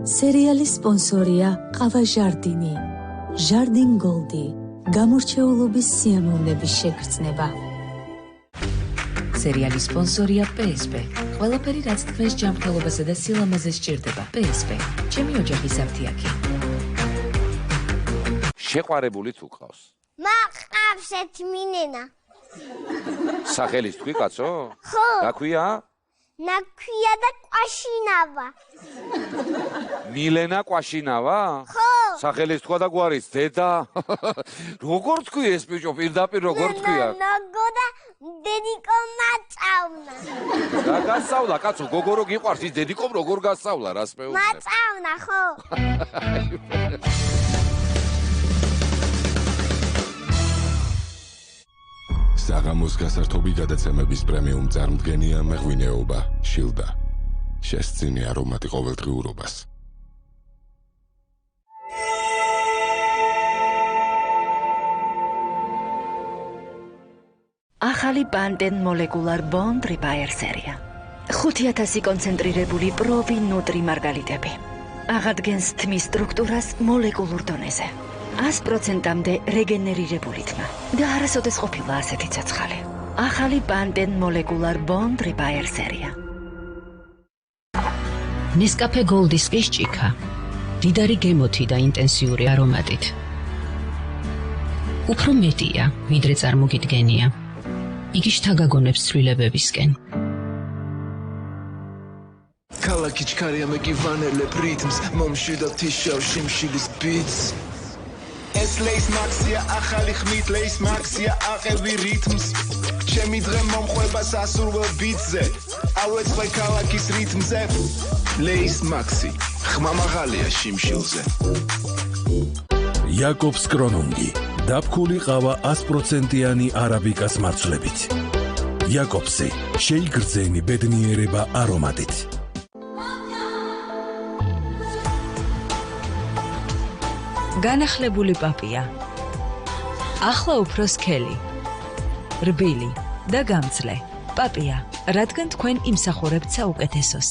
სერიალის სპონსორია ყავა ჟარდინი. ჟარდინ გოლდი. გამორჩეულობის სიამოვნების შეგრძნება. სერიალის სპონსორია PSP. ყველაფერი რაც თქვენს ჯანმრთელობასა და სილამაზეს სჭირდება. PSP. ჩემი ოჯახის აფთიაქი. შეყვარებულიც უყავს. მაყავს ეთმინენა. სახელის თქვი კაცო? ხო. გაქვია? ნაქვია და კვაშინავა. მილენა კვაშინავა? ხო. სახელის თქვა და გვარის დედა. როგორ თქვი ეს ბიჭო პირდაპირ როგორ თქვია? ნოგო და დედიკო მაწავნა. რა გასწავლა კაცო გოგო რო გიყვარს ის დედიკომ როგორ გასწავლა რას მეუბნებ? მაწავნა ხო. საღამოს გასართობი გადაცემების პრემიუმ წარმდგენია მეღვინეობა შილდა. შესწინი არომატი ყოველდღიურობას. ახალი ბანდენ მოლეკულარ ბონდ რიბაერ სერია. 5000 კონცენტრირებული პროვი ნუტრი მარგალიტები. აღადგენს თმის სტრუქტურას მოლეკულურ დონეზე. 100%-მდე რეგენერირებული თმა და არასოდეს ყოფილა ასეთი ცოცხალი. ახალი ბანდენ მოლეკულარ ბონდ რიბაერ სერია. ნესკაფე გოლდის ყიშჭიქა. დიდარი გემოთი და ინტენსიური არომატით. უფრო მეტია, ვიდრე წარმოგიდგენია. იგი შთაგაგონებს ცვლილებებისკენ. ქალაქი ჩქარია მე კი ვანელებ რიტმს მომშვიდობ თიშავ შიმშილის ბიტს ეს ლეის მაქსია ახალი ხმით ლეის მაქსია აყევი რიტმს ჩემი დღე მომყვება სასურველ ბიტზე ავეცხვე ქალაქის რიტმზე ლეის მაქსი ხმა მაღალია შიმშილზე იაკობს კრონუნგი დაფქული ყავა 100%-იანი არაბიკას მარცვლებით იაკობსი შეიგრძენი ბედნიერება არომატით განახლებული პაპია. ახლა უფრო სქელი. რბილი და გამძლე. პაპია, რადგან თქვენ იმსახურებთ საუკეთესოს.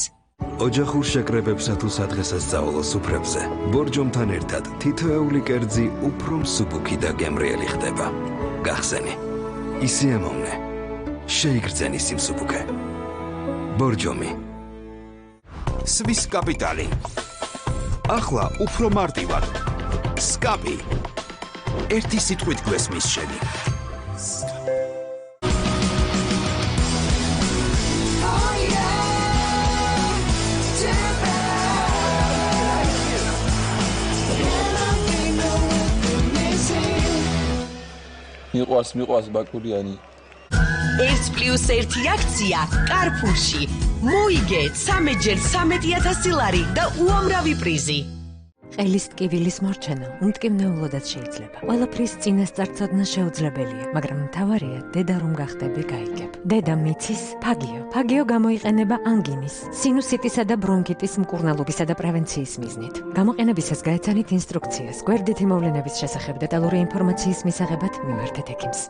ოჯახურ შეკრებებსა თუ სადღესასწაულო სუფრებზე ბორჯომთან ერთად თითოეული კერძი უფრო მსუბუქი და გემრიელი ხდება. გახსენი. ისიამოვნე. შეიგრძენი სიმსუბუქე. ბორჯომი. სვის კაპიტალი. ახლა უფრო მარტივად. სკაპი. ერთი სიტყვით გვესმის შენი. მიყვარს ბაკურიანი. 1+1 აქცია კარფურში. მოიგეთ 3x13,000 ლარი და უამრავი პრიზი. ყელის ტკივილის მორჩენა უმტკივნეულოდაც შეიძლება. ყველაფრის წინასწარ შეუძლებელია, მაგრამ მთავარია დედა რომ გახდები გაიგებ. დედა მიცის ფაგიო. ფაგიო გამოიყენება ანგინის, სინუსიტისა და ბრონქიტის მკურნალობისა და პრევენციის მიზნით. გამოყენებისას გაეცანით ინსტრუქციას, გვერდითი მოვლენების შესახებ დეტალური ინფორმაციის მისაღებად მიმართეთ ექიმს.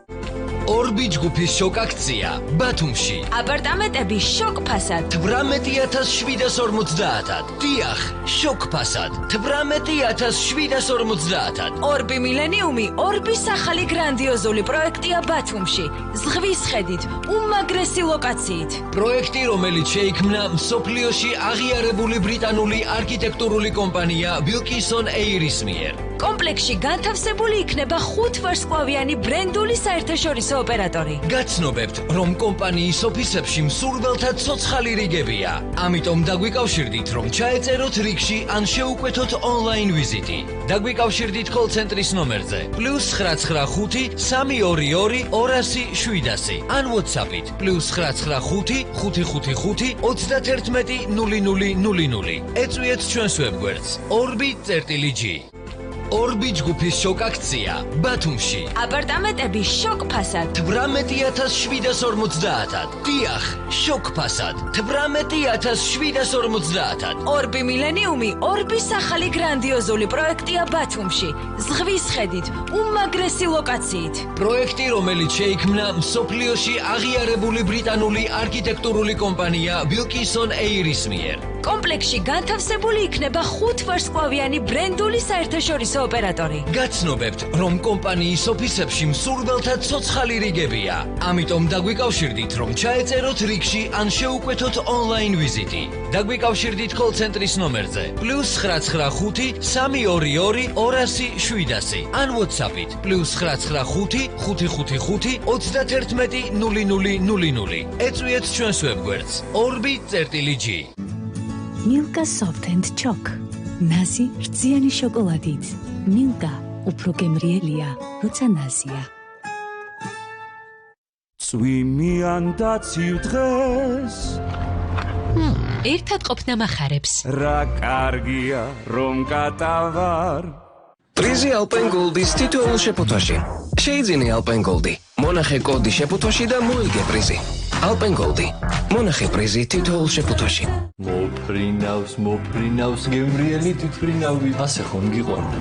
ორბი ჯგუფის შოკ აქცია ბათუმში. აპარტამენტები შოკ ფასად 18750-ად. დიახ, შოკ ფასად 18750-ად. ორბი მილენიუმი ორბის ახალი გრანდიოზული პროექტია ბათუმში. ზღვის ხედით, უმაგრესი ლოკაციით. პროექტი, რომელიც შეიქმნა მსოფლიოში აღიარებული ბრიტანული არქიტექტურული კომპანია Wilkinson Ayres მიერ. კომპლექსში განთავსებული იქნება 5 ვარსკვლავიანი ბრენდული საერთაშორისო ოპერატორი. გაცნობებთ, რომ კომპანიის ოფისებში მსურველთა ცოცხალი რიგებია. ამიტომ დაგვიკავშირდით, რომ ჩაეწეროთ რიგში ან შეუკვეთოთ ონლაინ ვიზიტი. დაგვიკავშირდით კოლ-ცენტრის ნომერზე +995 322 200 ან WhatsApp-ით +995 555 31 0000. ეწვიეთ ჩვენს ვებგვერდს orbi.g. ორბი ჯგუფის შოკ აქცია ბათუმში. აპარტამენტები შოკ ფასად 18750-ად. დიახ, შოკ ფასად 18750-ად. ორბი მილენიუმი ორბის ახალი გრანდიოზული პროექტია ბათუმში. ზღვის ხედით, უმაგრესი ლოკაციით. პროექტი, რომელიც შეიქმნა მსოფლიოში აღიარებული ბრიტანული არქიტექტურული კომპანია Wilkinson Ayres მიერ. კომპლექსში განთავსებული იქნება 5 ვარსკვლავიანი ბრენდული საერთაშორისო ოპერატორი. გაცნობებთ, რომ კომპანიის ოფისებში მსურველთა ცოცხალი რიგებია. ამიტომ დაგვიკავშირდით, რომ ჩაეწეროთ რიგში ან შეუკვეთოთ ონლაინ ვიზიტი. დაგვიკავშირდით კოლ-ცენტრის ნომერზე +995 322 200 700 ან WhatsApp-ით +995 555 31 0000. ეწვიეთ ჩვენს ვებგვერდს orbi.g. Milka Soft and Choc. ნაზი რძიანი შოკოლადით. Milka უფრო გემრიელია, როცა ნაზია. წვიმიან და ცივ დღეს ერთად ყოფნა მახარებს. რა კარგია, რომ კატავარ. პრიზი Alpen Gold-ის თითოეულ შეფუთვაში. შეიძინე Alpen Gold-ი. მონახე კოდი შეფუთვაში და მოიგე პრიზი. Alpen Gold-ი. მონახე პრიზი თითოეულ შეფუთვაში. მოფრინავს გემრიელი თვითფრინავი. ასე ხომ გიყვარდა?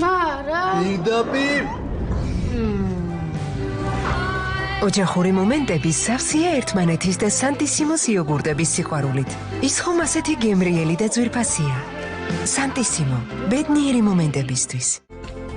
მარა. პირდაპირ. ოჯახური მომენტები სავსეა ერთმანეთის და სანტისიმოს იოგურტების სიყვარულით. ის ხომ ასეთი გემრიელი და ძვირფასია. სანტისიმო, ბედნიერი მომენტებისთვის.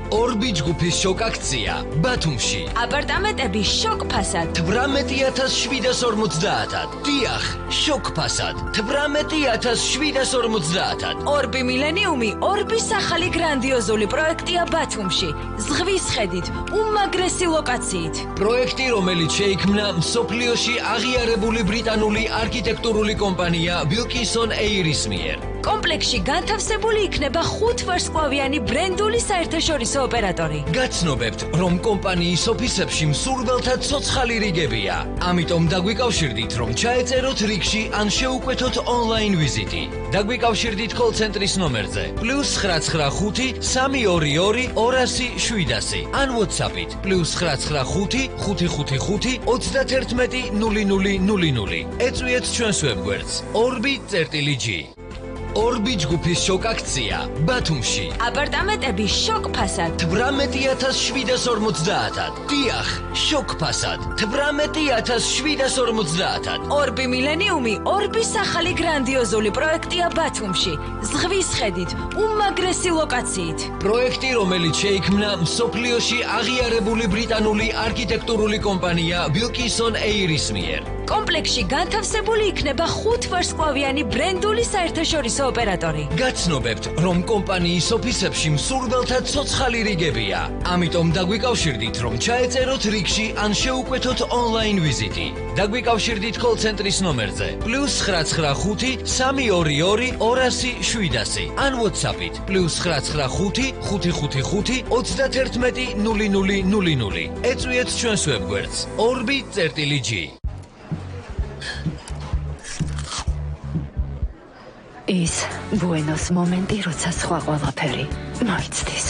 ორბი ჯგუფის შოკ აქცია ბათუმში. აპარტამენტები შოკ ფასად 18750-ად. დიახ, შოკ ფასად 18750-ად. ორბი მილენიუმი ორბის ახალი გრანდიოზული პროექტია ბათუმში. ზღვის ხედით, უმაგრესი ლოკაციით. პროექტი, რომელიც შეიქმნა მსოფლიოში აღიარებული ბრიტანული არქიტექტურული კომპანია Wilkinson Ayers მიერ. კომპლექსში განთავსებული იქნება 5 ვარსკვლავიანი ბრენდული საერთაშორისო ოპერატორი. გაცნობებთ, რომ კომპანიის ოფისებში მსურველთა ცოცხალი რიგებია. ამიტომ დაგვიკავშირდით, რომ ჩაეწეროთ რიგში ან შეუკვეთოთ ონლაინ ვიზიტი. დაგვიკავშირდით კოლ-ცენტრის ნომერზე +995 322 200 700 ან WhatsApp-ით +995 555 31 0000. ეწვიეთ ჩვენს ვებგვერდს orbi.g. ორბი ჯგუფის შოკ აქცია ბათუმში. აპარტამენტები შოკ ფასად 18750-ად. დიახ, შოკ ფასად 18750-ად. ორბი მილენიუმი ორბის ახალი გრანდიოზული პროექტია ბათუმში. ზღვის ხედით, უმაგრესი ლოკაციით. პროექტი, რომელიც შეიქმნა მსოფლიოში აღიარებული ბრიტანული არქიტექტურული კომპანია Wilkinson Ayers მიერ. კომპლექსში განთავსებული იქნება 5 ვარსკვლავიანი ბრენდული საერთაშორისო ოპერატორი. გაცნობებთ, რომ კომპანიის ოფისებში მსურველთა ცოცხალი რიგებია. ამიტომ დაგვიკავშირდით, რომ ჩაეწეროთ რიგში ან შეუკვეთოთ ონლაინ ვიზიტი. დაგვიკავშირდით კოლ-ცენტრის ნომერზე +995 322 200 700 ან WhatsApp-ით +995 555 31 0000. ეწვიეთ ჩვენს ვებგვერდს orbi.g. ის ბუენოს მომენტი, როცა სხვა ყველაფერი მოიცდის.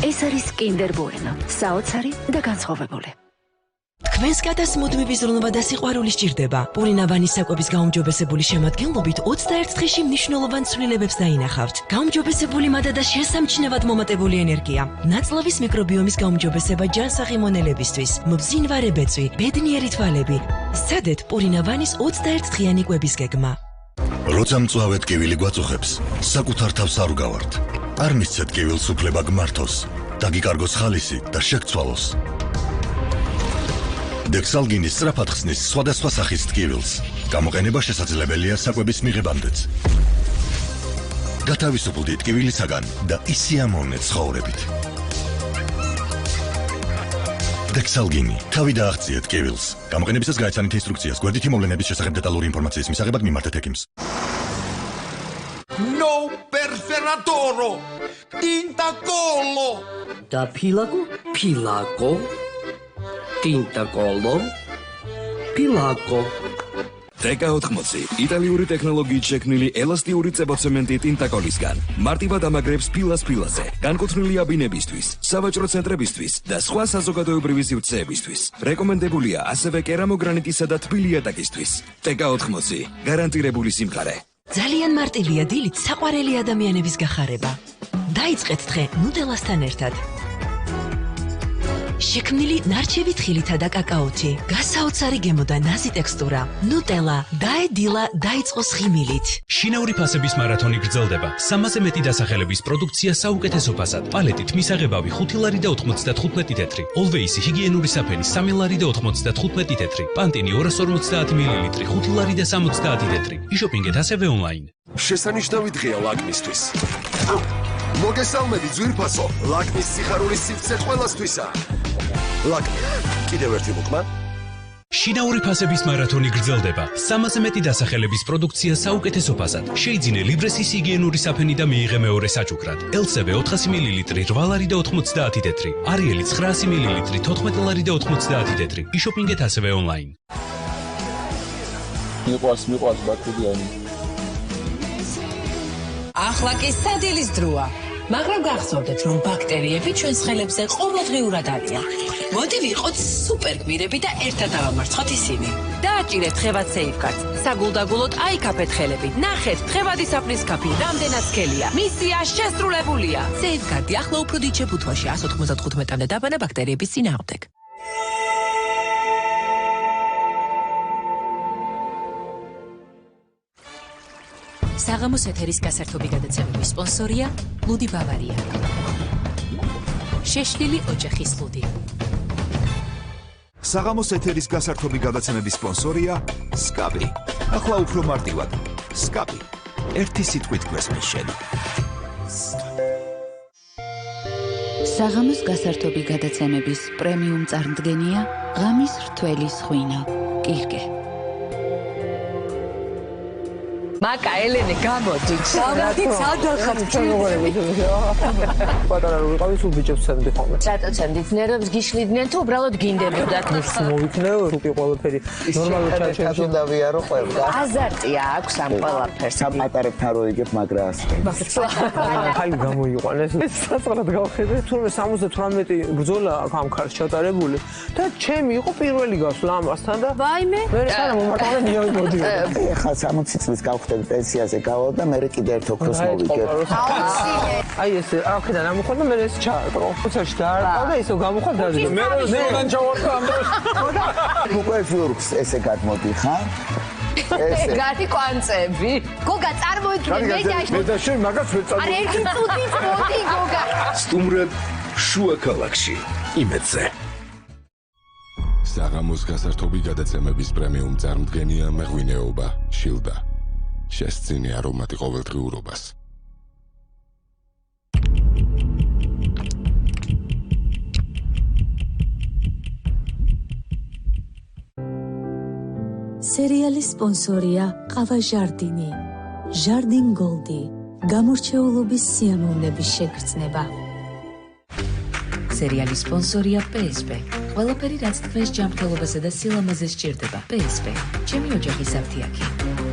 ეს არის Kinder Bueno, საოცარი და განსხვავებული. თქვენს გადას მუდმივი ზრუნვა და სიყვარული სჭირდება. პურინავანის საკვების გაუმჯობესებული შემადგენლობით 21 დღეში მნიშვნელოვან ცვლილებებს დაინახავთ. გაუმჯობესებული მადა და შესამჩნევად მომატებული ენერგია. ნაწლავის მიკრობიომის გაუმჯობესება ჯანსაღი მონელებისთვის. მბზინვარე ბეწვი, ბედნიერი თვალები. სცადეთ პურინავანის 21 დღიანი კვების გეგმა. როცა მწვავე ტკივილი გვაწუხებს, საკუთარ თავს არ უგავართ. არ მისცეთ ტკივილს უფლება გმართოს, დაგიკარგოს ხალისი და შეგცვალოს. დექსალგინის სწრაფად ხსნის სხვადასხვა სახის ტკივილს. გამოყენება შესაძლებელია საკვების მიღებამდეც. გათავისუფლდით ტკივილისაგან და ისიამოვნეთ ცხოვრებით. დექსალგინი, თავი დააღწიეთ ტკივილს. გამოყენებისას გაეცანით ინსტრუქციას. გვერდითი მოვლენების შესახებ დეტალური ინფორმაციის მისაღებად მიმართეთ ექიმს. No perferatoro! Tinta colo! Da pilago? Pilago? Tinta colo? Pilago. TK80 იტალიური ტექნოლოგიით შექმნილი ელასტიური წებოცემენტი ტინტაკოლისგან მარტივად ამაგრებს ფილას-ფილაზე, განკუთვნილი აბინებისთვის, სავაჭრო ცენტრებისთვის და სხვა საზოგადოებრივი სივრცეებისთვის. რეკომენდებულია ასევე კერამოგრანიტისა და თბილი იატაკისთვის. TK80 გარანტირებული სიმღერა. ძალიან მარტივია დილით საყვარელი ადამიანების გახარება. დაიწყეთ დღე ნუტელასთან ერთად. შექმნილი ნარჩევი თხილითა და კაკაოთი, გასაოცარი გემო და ნაზი ტექსტურა, ნუტელა, დაედილა დაიწყოს ხიმილით. შინაური ფასების მარათონი გრძელდება. 300-ზე მეტი დასახელების პროდუქცია საუკეთესო ფასად. პალეტით მისაღებავი 5 ლარი და 95 თეთრი. Always ჰიგიენური საფენი 3 ლარი და 95 თეთრი. პანტინი 250 მილილიტრი 5 ლარი და 70 თეთრი. იშოპინგეთ ასევე ონლაინ. შესანიშნავი დღეა ლაკმისთვის. მოგესალმები ძვირფასო, ლაკმის სიხარულის სივრცე ყველასთვისა. ლაკმი, კიდევ ერთი ლუკმა. შინაური ფასების მარათონი გრძელდება. 300-ზე მეტი დასახელების პროდუქცია საუკეთესო ფასად. შეიძინე ლიბრესის ჰიგიენური საფენი და მიიღე მეორე საჩუქრად. LCB 400 მილილიტრი 8 ლარი და 90 თეთრი. Ariel 900 მილილიტრი 14 ლარი და 90 თეთრი. იშოპინგეთ ასევე ონლაინ. მიყვარს ბაკურიანი. ახლა კი სადილის დროა. მაგრამ გახსოვდეთ, რომ ბაქტერიები ჩვენს ხელებზე ყოველდღიურად არიან. მოდი ვიყოთ სუპერგმირები და ერთად ავამარცხოთ ისინი. დააჭირეთ ხევად Safeguard. საგულდაგულოდ აიქაფეთ ხელები. ნახეთ, ხევადი საფრის კაფი რამდენად სქელია. მისია შესრულებულია. Safeguard ახლა უფრო დიდ შეფუთვაში 195-მდე დაბანა ბაქტერიების წინააღმდეგ. საღამოს ეთერის გასართობი გადაცემების სპონსორია ლუდი ბავარია. შეშლილი ოჯახის ლუდი. საღამოს ეთერის გასართობი გადაცემების სპონსორია სკაპი. ახლა უფრო მარტივად. სკაპი. ერთი სიტყვით გვესმის შენ. საღამოს გასართობი გადაცემების პრემიუმ წარმდგენია ღამის რთველი ხვინა. კირკე. მაკა ელენე გამოდი სადახად პატარა რო ვიყავი სულ ბიჭებს ცემდი ხოლმე რატო ცემდით ნერვებს გიშლიდნენ თუ უბრალოდ გინდებოდათ მოვიქნევ თუკი ყველაფერი ნორმალურ ჩარჩოში დავიარო ყველა აზარტია აქვს ამ ყველაფერს სამატარებთან რო იგებ მაგრას ხაი გამოიყვანეს სასწრაფოდ გავხედე თურმე 78 ბრძოლა ამ ქარს ჩატარებული და ჩემი იყო პირველი გასვლა ამასთან და ვაიმე მე საერთოდ მომაკარე მიავიდი ეხლა 60 წლის გავხდები პენსიაზე გავალ და მე კიდე ერთ ოქროს მოვიგებ აი ეს აქედან ამოხდა და მე ეს ჩაატყო უცერში დაარტყა და ისო გამოხდა და მე როდან ჩავარდა ამ დროს უკვე ფიურქს ესე გადმოდიხარ ესე გარი კვანწები გოგა წარმოიდგინე მე ჯაში მე და შენ მაგას ვეწავ არა ერთი წუთით მოდი გოგა სტუმრად შუა ქალაქში იმედზე საღამოს გასართობი გადაცემების პრემიუმ წარმდგენია მეღვინეობა შილდა შესძინე არომატი ყოველდღიურობას სერიალის სპონსორია ყავა ჟარდინი ჟარდინ გოლდი გამორჩეულობის სიამოვნების შეგრძნება სერიალის სპონსორია PSP. ყველაფერი რაც თქვენს ჯანმრთელობასა და სილამაზეს სჭირდება. PSP. ჩემი ოჯახის აფთიაქი.